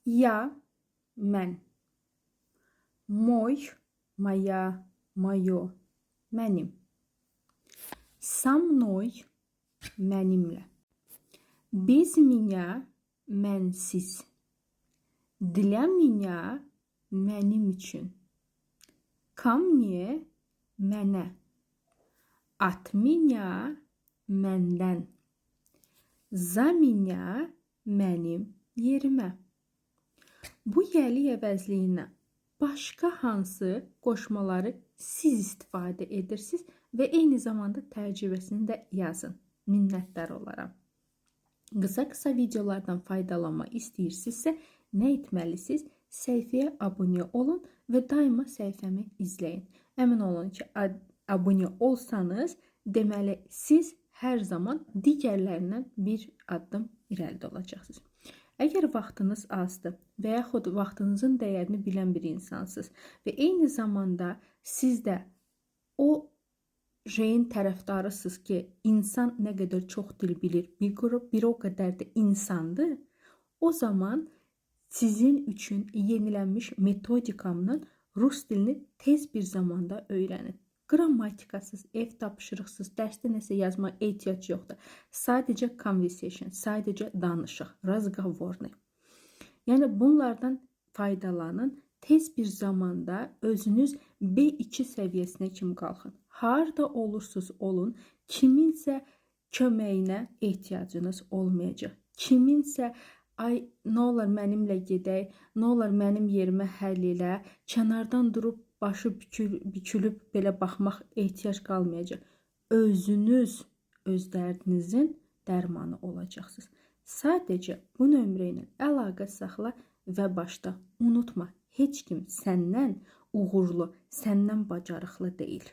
Я, mən. Мой, моя, мое, mənim. Со мной, mənimlə. Без меня, mənsiz. Для меня, mənim üçün. Ко мне, mənə. От меня, məndən. За меня, mənim yerimə. Bu yəli əvəzliyinə başqa hansı qoşmaları siz istifadə edirsiniz və eyni zamanda tərcüməsini də yazın. Minnətdar olaram. Qısa videolardan faydalanmaq istəyirsinizsə, nə etməlisiniz? Səhifəyə abunə olun və daima səhifəmi izləyin. Əmin olun ki, abunə olsanız, deməli siz hər zaman digərlərindən bir addım irəlidə olacaqsınız. Əgər vaxtınız azdır və yaxud vaxtınızın dəyərini bilən bir insansınız və eyni zamanda siz də o şeyin tərəfdarısınız ki, insan nə qədər çox dil bilir, bir o qədər də insandır, o zaman sizin üçün yenilənmiş metodikamla rus dilini tez bir zamanda öyrənin. Qrammatikasız, ev tapşırıqsız, dərsdə nəsə yazma ehtiyac yoxdur. Sadəcə conversation, sadəcə danışıq, razgovorni. Yəni bunlardan faydalanın. Tez bir zamanda özünüz B2 səviyyəsinə kimi qalxın. Harda olursunuz olun, kiminsə köməyinə ehtiyacınız olmayacaq. Kiminsə ay nə olar mənimlə gedək, nə olar mənim yerimə həll elə, kənardan durub başı bükülüb belə baxmaq ehtiyac qalmayacaq. Özünüz öz dərdinizin dərmanı olacaqsınız. Sadəcə bu nömrə ilə əlaqə saxla və başda unutma, heç kim səndən uğurlu, səndən bacarıqlı deyil.